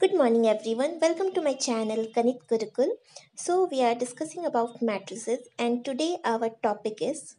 Good morning everyone. Welcome to my channel Kanit Gurukul. So we are discussing about matrices and today our topic is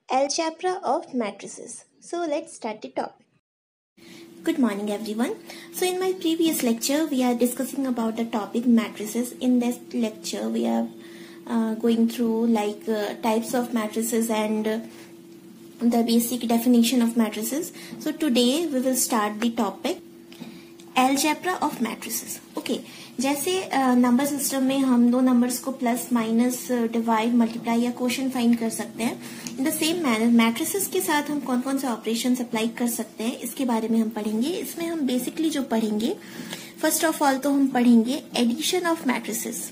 algebra of matrices. So let's start the topic. Good morning everyone. So in my previous lecture we are discussing about the topic matrices. In this lecture we are going through types of matrices and the basic definition of matrices. So today we will start the topic algebra of matrices. Okay, जैसे number system में हम दो numbers को plus minus divide multiply या quotient find कर सकते हैं, इन the same manner matrices के साथ हम कौन कौन से ऑपरेशन अप्लाई कर सकते हैं इसके बारे में हम पढ़ेंगे। इसमें हम बेसिकली जो पढ़ेंगे, फर्स्ट ऑफ ऑल तो हम पढ़ेंगे एडिशन ऑफ मैट्रिसेस।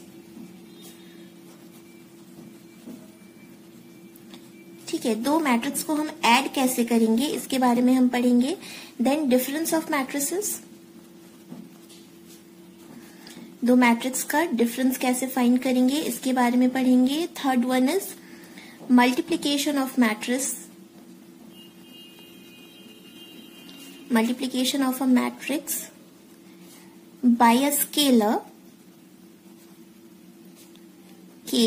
ठीक है, दो मैट्रिक्स को हम ऐड कैसे करेंगे इसके बारे में हम पढ़ेंगे। देन डिफरेंस ऑफ मैट्रिसेस, दो मैट्रिक्स का डिफरेंस कैसे फाइंड करेंगे इसके बारे में पढ़ेंगे। Third one is multiplication of matrix, multiplication of a matrix by a scalar के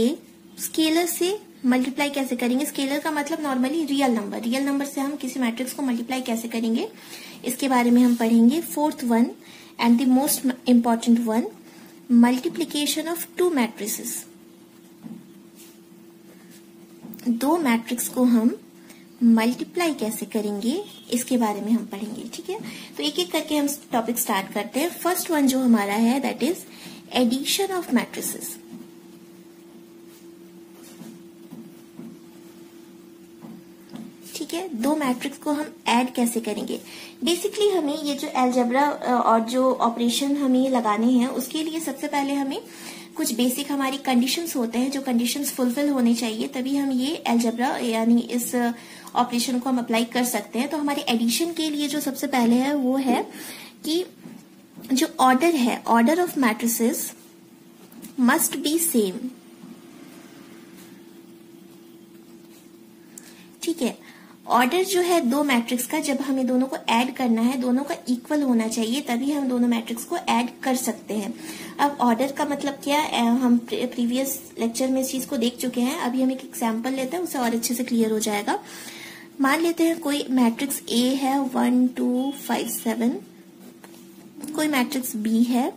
स्केलर से मल्टीप्लाई कैसे करेंगे। स्केलर का मतलब normally real number, real number से हम किसी मैट्रिक्स को मल्टीप्लाई कैसे करेंगे इसके बारे में हम पढ़ेंगे। Fourth one and the most important one, multiplication of two matrices, दो मैट्रिक्स को हम मल्टीप्लाई कैसे करेंगे इसके बारे में हम पढ़ेंगे। ठीक है, तो एक एक करके हम टॉपिक स्टार्ट करते हैं। फर्स्ट वन जो हमारा है that is addition of matrices. ठीक है, दो मैट्रिक्स को हम ऐड कैसे करेंगे। बेसिकली हमें ये जो अलजेब्रा और जो ऑपरेशन हमें लगाने हैं उसके लिए सबसे पहले हमें कुछ बेसिक हमारी कंडीशंस होते हैं, जो कंडीशंस फुलफिल होने चाहिए तभी हम ये अलजेब्रा यानी इस ऑपरेशन को हम अप्लाई कर सकते हैं। तो हमारे एडिशन के लिए जो सबसे पहले है वो है कि जो ऑर्डर है, order of matrices must be same. ठीक है, ऑर्डर जो है दो मैट्रिक्स का, जब हमें दोनों को ऐड करना है दोनों का इक्वल होना चाहिए तभी हम दोनों मैट्रिक्स को ऐड कर सकते हैं। अब ऑर्डर का मतलब क्या, हम प्रीवियस लेक्चर में इस चीज को देख चुके हैं। अभी हम एक एग्जांपल लेते हैं, उससे और अच्छे से क्लियर हो जाएगा। मान लेते हैं कोई मैट्रिक्स ए है 1 2 5 7, कोई मैट्रिक्स बी है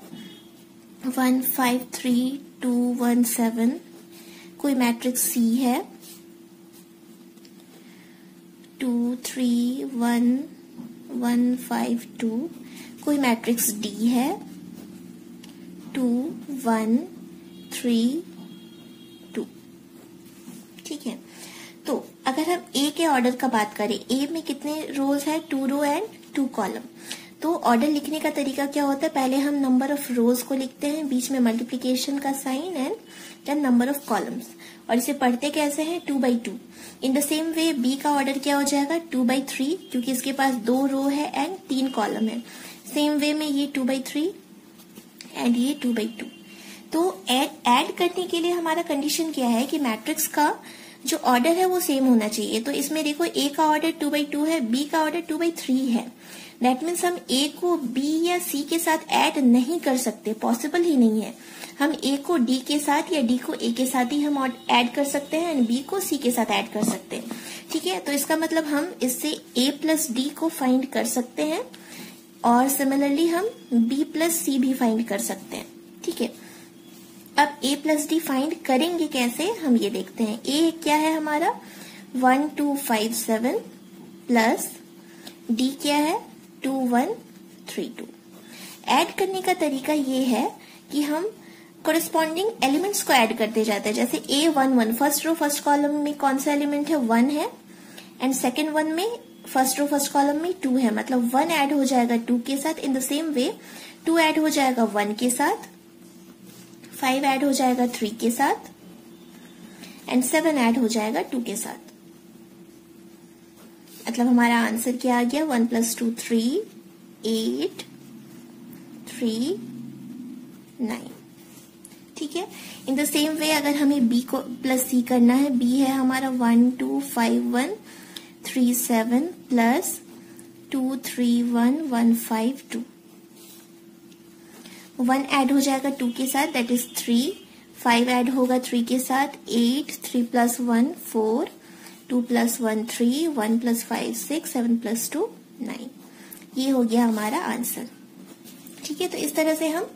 1 5 3 2 1 7, कोई मैट्रिक्स सी है 2 3 1 1 5 2, कोई मैट्रिक्स डी है 2 1 3 2। ठीक है, तो अगर हम ए के ऑर्डर का बात करें, ए में कितने रोज है, 2 रो एंड 2 कॉलम। तो ऑर्डर लिखने का तरीका क्या होता है, पहले हम नंबर ऑफ रोज को लिखते हैं, बीच में मल्टीप्लीकेशन का sign and then number of columns, और इसे पढ़ते कैसे हैं 2 by 2। In the same way B का ऑर्डर क्या हो जाएगा 2 by 3, क्योंकि इसके पास 2 रो है एंड 3 कॉलम है। सेम वे में ये 2 by 3 एंड ये 2 by 2। तो ऐड करने के लिए हमारा कंडीशन क्या है कि मैट्रिक्स का जो ऑर्डर है वो सेम होना चाहिए। तो इसमें देखो ए का ऑर्डर 2 by 2 है, बी का ऑर्डर 2 by 3 है। दैट मीन्स हम ए को बी या सी के साथ ऐड नहीं कर सकते, पॉसिबल ही नहीं है। हम ए को डी के साथ या डी को ए के साथ ही हम ऐड कर सकते हैं एंड बी को सी के साथ ऐड कर सकते हैं। ठीक है, तो इसका मतलब हम इससे ए प्लस डी को फाइंड कर सकते हैं और सिमिलरली हम बी प्लस सी भी फाइंड कर सकते हैं। ठीक है, अब ए प्लस डी फाइंड करेंगे कैसे हम ये देखते हैं। ए क्या है हमारा 1 2 5 7 प्लस डी क्या है 2 1 3 2। ऐड करने का तरीका ये है कि हम कोरिस्पॉन्डिंग एलिमेंट्स को ऐड करते जाते हैं। जैसे ए 1 1, फर्स्ट रो फर्स्ट कॉलम में कौन सा एलिमेंट है 1 है, एंड सेकेंड वन में फर्स्ट रो फर्स्ट कॉलम में 2 है, मतलब 1 ऐड हो जाएगा 2 के साथ। इन द सेम वे 2 ऐड हो जाएगा 1 के साथ, 5 ऐड हो जाएगा 3 के साथ एंड 7 ऐड हो जाएगा 2 के साथ। मतलब हमारा आंसर क्या आ गया 1 + 2 3 8 3 9। ठीक है, इन द सेम वे अगर हमें बी को प्लस सी करना है, बी है हमारा 1 2 5 1 3 7 प्लस 2 3 1 1 5 2। 1 ऐड हो जाएगा 2 के साथ, दैट इज 3, 5 ऐड होगा 3 के साथ, 8, 3 + 1 4, 2 + 1 3, 1 + 5 6, 7 + 2 9। ये हो गया हमारा आंसर। ठीक है, तो इस तरह से हम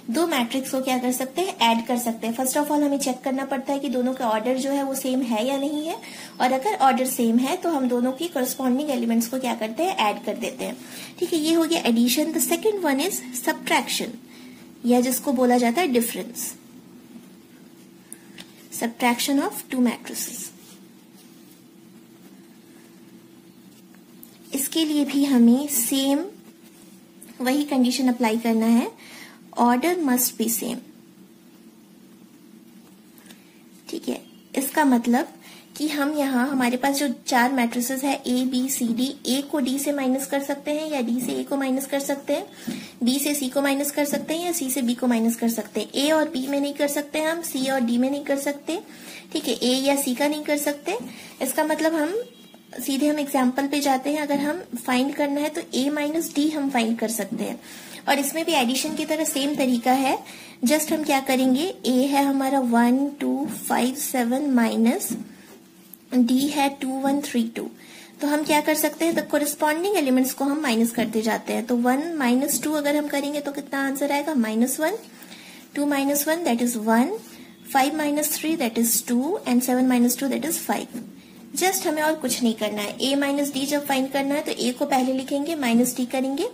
दो मैट्रिक्स को क्या कर सकते हैं, ऐड कर सकते हैं। फर्स्ट ऑफ ऑल हमें चेक करना पड़ता है कि दोनों का ऑर्डर जो है वो सेम है या नहीं है, और अगर ऑर्डर सेम है तो हम दोनों की करस्पॉन्डिंग एलिमेंट्स को क्या करते हैं, ऐड कर देते हैं। ठीक है, ये हो गया addition. The second one is subtraction, या जिसको बोला जाता है difference, subtraction of two matrices. इसके लिए भी हमें सेम वही कंडीशन अप्लाई करना है, ऑर्डर मस्ट बी सेम। ठीक है, इसका मतलब कि हम यहाँ हमारे पास जो 4 मैट्रिसेस है A B C D, A को D से माइनस कर सकते हैं या D से A को माइनस कर सकते हैं, D से C को माइनस कर सकते हैं या C से B को माइनस कर सकते हैं। A और B में नहीं कर सकते हम, C और D में नहीं कर सकते। ठीक है, A या C का नहीं कर सकते। इसका मतलब हम सीधे हम एग्जाम्पल पे जाते हैं। अगर हम फाइंड करना है तो A - D हम फाइंड कर सकते हैं, और इसमें भी एडिशन की तरह सेम तरीका है। जस्ट हम क्या करेंगे, A है हमारा 1 2 5 7 माइनस D है 2 1 3 2, तो हम क्या कर सकते हैं, द कोरिस्पॉन्डिंग एलिमेंट्स को हम माइनस करते जाते हैं। तो 1 - 2 अगर हम करेंगे तो कितना आंसर आएगा, -1, 2 - 1 that is 1, 5 - 3 that is 2, and 7 - 2 that is 5। Just हमें और कुछ नहीं करना है। A - D जब फाइंड करना है तो A को पहले लिखेंगे, -D करेंगे,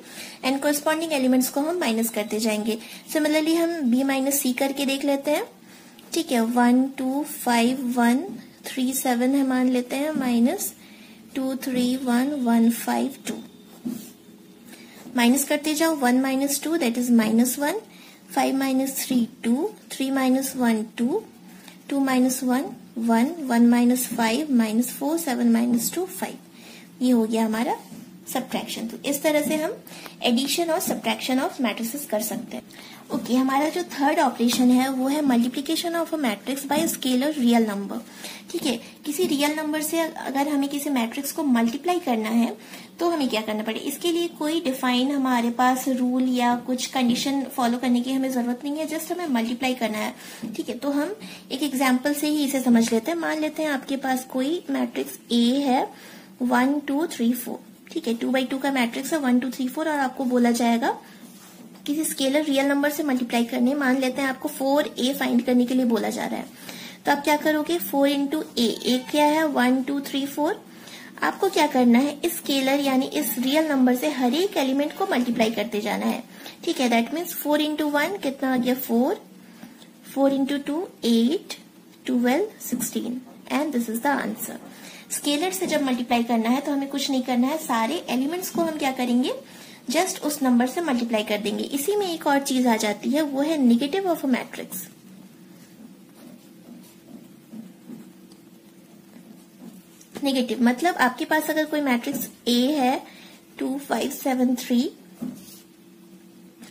एंड कोरिस्पॉन्डिंग एलिमेंट्स को हम माइनस करते जाएंगे। सिमिलरली हम B - C करके देख लेते हैं। ठीक है, 1 2 5 1 3 7 है मान लेते हैं, -2 3 1 1 5 2। माइनस करते जाओ, 1 - 2 दैट इज -1, 5 - 3 2, 3 - 1 2, 2 - 1 1, 1 - 5 -4, 7 - 2 5। ये हो गया हमारा सब्ट्रैक्शन। तो इस तरह से हम एडिशन और सब्ट्रैक्शन ऑफ मैट्रिसेस कर सकते हैं। ओके, हमारा जो थर्ड ऑपरेशन है वो है multiplication of a matrix bye scalar real number. ठीक है, किसी रियल नंबर से अगर हमें किसी मैट्रिक्स को मल्टीप्लाई करना है तो हमें क्या करना पड़ेगा। इसके लिए कोई डिफाइन हमारे पास रूल या कुछ कंडीशन फॉलो करने की हमें जरूरत नहीं है, जस्ट हमें मल्टीप्लाई करना है। ठीक है, तो हम एक एग्जाम्पल से ही इसे समझ लेते हैं। मान लेते हैं आपके पास कोई मैट्रिक्स A है 1 2 3 4। ठीक है, 2x2 का मैट्रिक्स है 1 2 3 4, और आपको बोला जाएगा किसी स्केलर रियल नंबर से मल्टीप्लाई करने। मान लेते हैं आपको 4A फाइंड करने के लिए बोला जा रहा है, तो आप क्या करोगे, 4 × A क्या है 1 2 3 4। आपको क्या करना है, इस स्केलर यानी इस रियल नंबर से हर एक एलिमेंट को मल्टीप्लाई करते जाना है। ठीक है, दैट मीन्स 4 × 1 कितना आ गया 4, 4 × 2 8, 12 16, and this is the answer. Scalar से जब मल्टीप्लाई करना है तो हमें कुछ नहीं करना है, सारे एलिमेंट्स को हम क्या करेंगे, जस्ट उस नंबर से मल्टीप्लाई कर देंगे। इसी में एक और चीज आ जाती है, वो है negative of a matrix. Negative मतलब आपके पास अगर कोई मैट्रिक्स A है 2 5 7 3,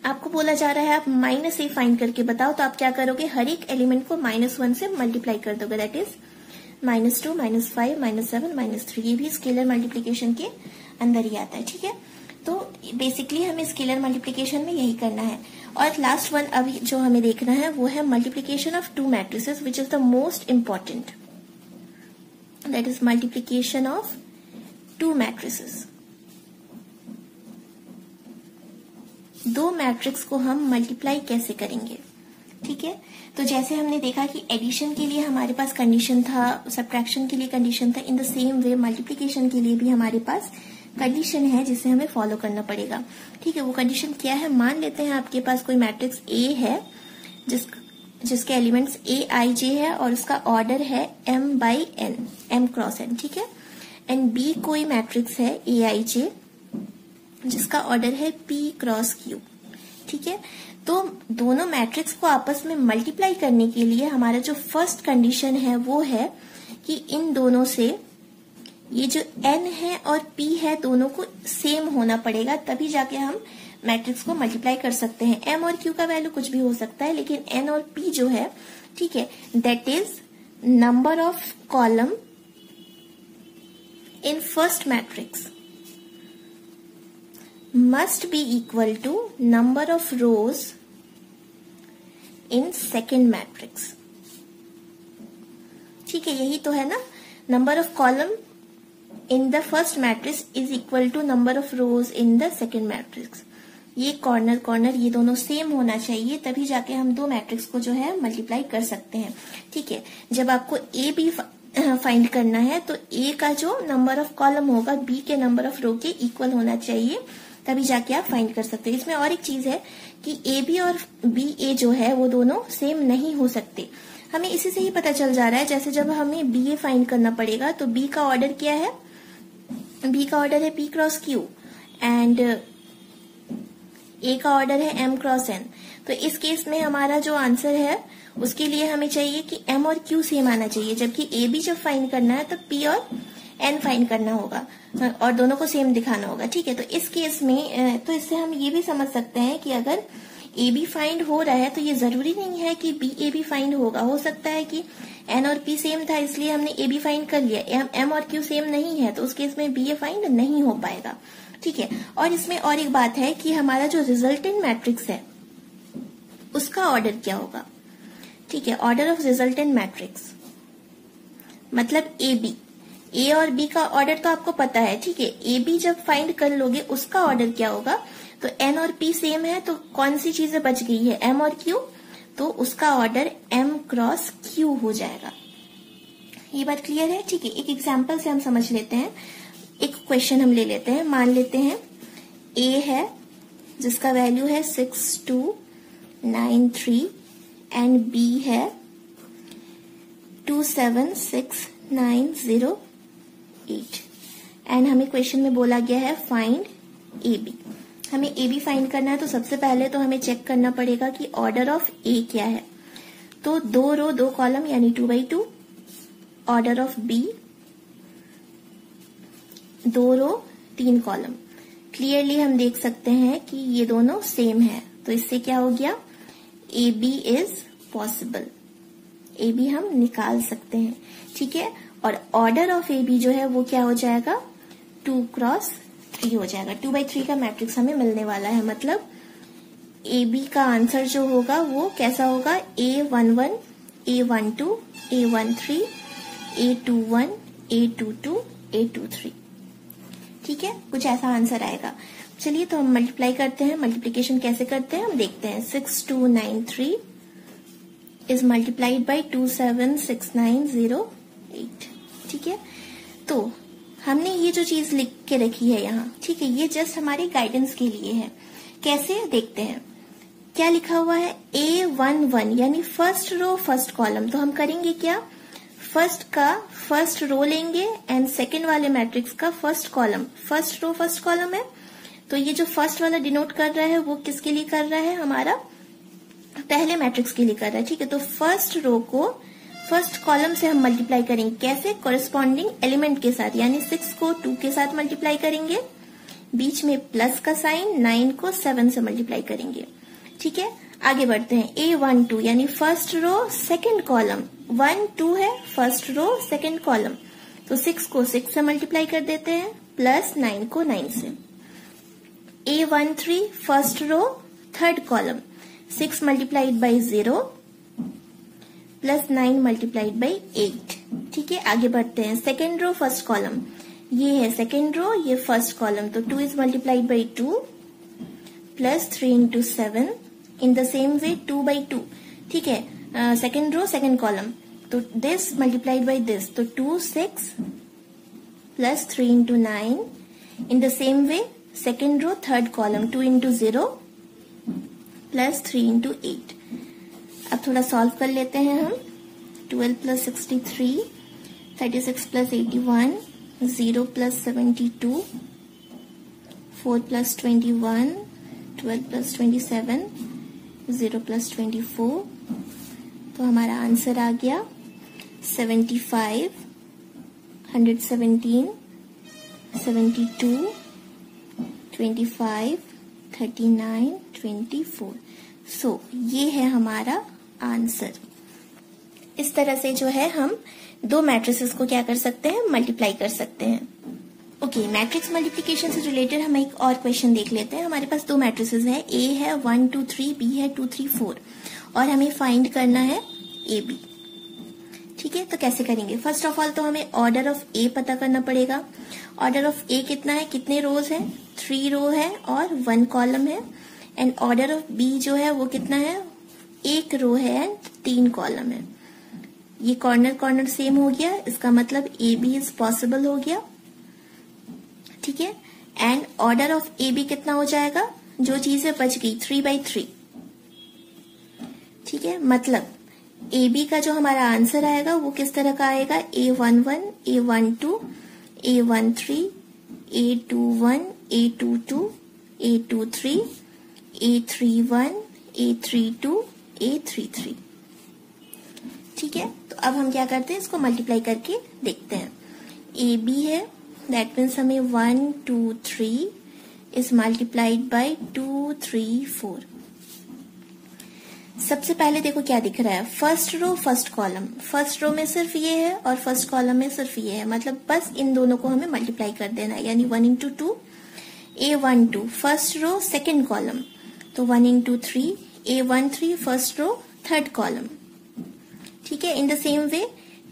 आपको बोला जा रहा है आप -A फाइंड करके बताओ, तो आप क्या करोगे, हर एक एलिमेंट को -1 से मल्टीप्लाई कर दोगे, दैट इज -2 -5 -7 -3। ये भी स्केलर मल्टीप्लीकेशन के अंदर ही आता है। ठीक है, तो बेसिकली हमें स्केलर मल्टीप्लिकेशन में यही करना है। और लास्ट वन अभी जो हमें देखना है वो है multiplication of two matrices, which is the most important, that is multiplication of two matrices. दो मैट्रिक्स को हम मल्टीप्लाई कैसे करेंगे। ठीक है, तो जैसे हमने देखा कि एडिशन के लिए हमारे पास कंडीशन था, सब्ट्रैक्शन के लिए कंडीशन था, इन द सेम वे मल्टीप्लिकेशन के लिए भी हमारे पास कंडीशन है जिसे हमें फॉलो करना पड़ेगा। ठीक है, वो कंडीशन क्या है, मान लेते हैं आपके पास कोई मैट्रिक्स A है जिसके एलिमेंट्स AIJ है और उसका ऑर्डर है m/n, m×n। ठीक है, एंड B कोई मैट्रिक्स है AIJ जिसका ऑर्डर है p×q। ठीक है, तो दोनों मैट्रिक्स को आपस में मल्टीप्लाई करने के लिए हमारा जो फर्स्ट कंडीशन है वो है कि इन दोनों से ये जो n है और p है दोनों को सेम होना पड़ेगा, तभी जाके हम मैट्रिक्स को मल्टीप्लाई कर सकते हैं। m और q का वैल्यू कुछ भी हो सकता है, लेकिन n और p जो है, ठीक है, that is number of column in first matrix must be equal to number of rows in second matrix. ठीक है, यही तो है ना, number of column in the first matrix is equal to number of rows in the second matrix. ये corner corner ये दोनों same होना चाहिए, तभी जाके हम दो मैट्रिक्स को जो है मल्टीप्लाई कर सकते हैं। ठीक है, जब आपको ए बी फाइंड करना है तो ए का जो नंबर ऑफ कॉलम होगा बी के नंबर ऑफ रो के इक्वल होना चाहिए, तभी जाके आप फाइंड कर सकते हैं। इसमें और एक चीज है कि ए बी और बी ए जो है वो दोनों सेम नहीं हो सकते। हमें इसी से ही पता चल जा रहा है, जैसे जब हमें बी ए फाइंड करना पड़ेगा तो बी का ऑर्डर क्या है, बी का ऑर्डर है पी क्रॉस क्यू एंड ए का ऑर्डर है एम क्रॉस एन। तो इस केस में हमारा जो आंसर है उसके लिए हमें चाहिए कि एम और क्यू सेम आना चाहिए, जबकि ए बी जब फाइंड करना है तो पी और एन फाइंड करना होगा और दोनों को सेम दिखाना होगा। ठीक है, तो इस केस में तो इससे हम ये भी समझ सकते हैं कि अगर ए बी फाइंड हो रहा है तो ये जरूरी नहीं है कि बी ए बी फाइंड होगा। हो सकता है कि एन और पी सेम था इसलिए हमने ए बी फाइंड कर लिया, एम और क्यू सेम नहीं है तो उस केस में बी ए फाइंड नहीं हो पाएगा। ठीक है, और इसमें और एक बात है कि हमारा जो रिजल्टेंट मैट्रिक्स है उसका ऑर्डर क्या होगा। ठीक है, ऑर्डर ऑफ रिजल्टेंट मैट्रिक्स मतलब ए बी, ए और बी का ऑर्डर तो आपको पता है। ठीक है, ए बी जब फाइंड कर लोगे उसका ऑर्डर क्या होगा, तो एन और पी सेम है तो कौन सी चीजें बच गई है, एम और क्यू, तो उसका ऑर्डर एम क्रॉस क्यू हो जाएगा। ये बात क्लियर है। ठीक है, एक एग्जाम्पल से हम समझ लेते हैं। एक क्वेश्चन हम ले लेते हैं, मान लेते हैं ए है जिसका वैल्यू है 6293 एंड बी है 276908 एंड हमें क्वेश्चन में बोला गया है फाइंड ए बी। हमें ए बी फाइंड करना है तो सबसे पहले तो हमें चेक करना पड़ेगा कि ऑर्डर ऑफ ए क्या है। तो 2 रो 2 कॉलम यानी 2x2, order of B 2 row 3 column. Clearly हम देख सकते हैं कि ये दोनों सेम है, तो इससे क्या हो गया, A B is possible, A B हम निकाल सकते हैं। ठीक है, और ऑर्डर ऑफ ए बी जो है वो क्या हो जाएगा, 2 क्रॉस 3 हो जाएगा। 2x3 का मैट्रिक्स हमें मिलने वाला है, मतलब ए बी का आंसर जो होगा वो कैसा होगा, A11, A12, A13, A21, A22, A23। ठीक है, कुछ ऐसा आंसर आएगा। चलिए तो हम मल्टीप्लाई करते हैं। मल्टीप्लिकेशन कैसे करते हैं हम देखते हैं। 6293 इज मल्टीप्लाइड बाई 276908। ठीक है, तो हमने ये जो चीज लिख के रखी है यहाँ, ठीक है, ये जस्ट हमारे गाइडेंस के लिए है। कैसे देखते हैं, क्या लिखा हुआ है, A11 यानी फर्स्ट रो फर्स्ट कॉलम। तो हम करेंगे क्या, फर्स्ट का फर्स्ट रो लेंगे एंड सेकंड वाले मैट्रिक्स का first column. First row first column है तो ये जो फर्स्ट वाला डिनोट कर रहा है वो किसके लिए कर रहा है, हमारा पहले मैट्रिक्स के लिए कर रहा है। ठीक है, तो फर्स्ट रो को फर्स्ट कॉलम से हम मल्टीप्लाई करेंगे, कैसे, कोरिस्पॉन्डिंग एलिमेंट के साथ, यानी 6 को 2 के साथ मल्टीप्लाई करेंगे, बीच में प्लस का साइन, 9 को 7 से मल्टीप्लाई करेंगे। ठीक है, आगे बढ़ते हैं। A12 यानी फर्स्ट रो सेकंड कॉलम, 1 2 है फर्स्ट रो सेकंड कॉलम, तो 6 को 6 से मल्टीप्लाई कर देते हैं, प्लस 9 को 9 से। A13 first row third column, 6 multiplied by 0 प्लस 9 मल्टीप्लाइड बाई 8। ठीक है, आगे बढ़ते हैं। सेकेंड रो फर्स्ट कॉलम, ये है सेकेंड रो, ये फर्स्ट कॉलम, तो 2 is multiplied by 2 plus 3 into 7। In the same way 2 by 2। ठीक है, सेकेंड रो सेकेंड कॉलम, तो दिस मल्टीप्लाइड बाई दिस, तो 2 6 plus 3 into 9। In the same way second row third column, 2 into 0 plus 3 into 8। अब थोड़ा solve कर लेते हैं हम। 12 plus 63, 36 plus 81, 0 plus 72, 4 plus 21, 12 plus 27, 0 plus 24। तो हमारा आंसर आ गया 75, 117, 72, 25, 39, 24। सो ये है हमारा आंसर। इस तरह से जो है हम दो मैट्रिसेस को क्या कर सकते हैं, मल्टीप्लाई कर सकते हैं। ओके, मैट्रिक्स मल्टीप्लिकेशन से रिलेटेड हम एक और क्वेश्चन देख लेते हैं। हमारे पास दो मैट्रिसेस हैं, ए है 1 2 3, बी है 2 3 4 और हमें फाइंड करना है ए बी। ठीक है, तो कैसे करेंगे? फर्स्ट ऑफ ऑल तो हमें ऑर्डर ऑफ ए पता करना पड़ेगा। ऑर्डर ऑफ ए कितना है, कितने रोज है? 3 रो है और 1 कॉलम है। एंड ऑर्डर ऑफ बी जो है वो कितना है, 1 रो है एंड 3 कॉलम है। ये कॉर्नर कॉर्नर सेम हो गया, इसका मतलब ए बी इज पॉसिबल हो गया। ठीक है, and order of A B कितना हो जाएगा, जो चीजें बच गई 3/3। ठीक है, मतलब ए बी का जो हमारा आंसर आएगा वो किस तरह का आएगा, A11, A12, A13, A21, A22, A23, A31, A32, A33। ठीक है, तो अब हम क्या करते हैं, इसको मल्टीप्लाई करके देखते हैं। ए बी है, दैट मीन्स हमें 1 2 3 इज मल्टीप्लाइड बाय 2 3 4। सबसे पहले देखो क्या दिख रहा है, first row first column. First row में सिर्फ ये है और फर्स्ट कॉलम में सिर्फ ये है, मतलब बस इन दोनों को हमें मल्टीप्लाई कर देना है, यानी 1 into 2, A12 first row second column, तो 1 into 3, A13 first row third column. ठीक है, in the same way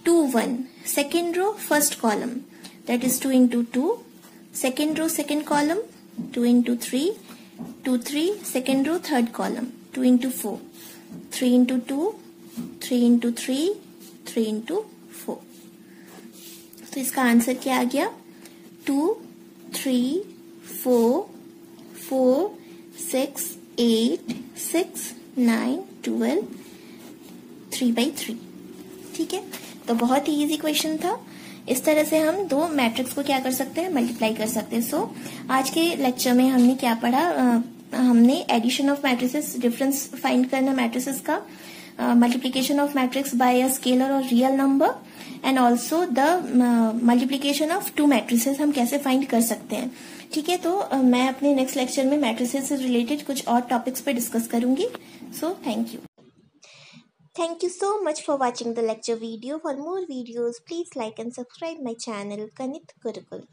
2 1 second row first column, that is 2 into 2, second row second column, 2 into 3, 2 3 second row third column, 2 into 4, 3 into 2, 3 into 3, 3 into 4। तो इसका answer क्या आ गया, 2 3 4 4 6 8 6 9 12 3/3। ठीक है, तो बहुत ही इजी क्वेश्चन था। इस तरह से हम दो मैट्रिक्स को क्या कर सकते हैं, मल्टीप्लाई कर सकते हैं। सो आज के लेक्चर में हमने क्या पढ़ा, हमने addition of matrices, difference find करना मैट्रिसेस का, multiplication of matrix by a scalar और real number, and also the multiplication of two matrices हम कैसे फाइंड कर सकते हैं। ठीक है, तो मैं अपने नेक्स्ट लेक्चर में मैट्रिसेस से रिलेटेड कुछ और टॉपिक्स पे डिस्कस करूंगी। So thank you. Thank you so much for watching the lecture video. For more videos, please like and subscribe my channel, Kanit Gurukul.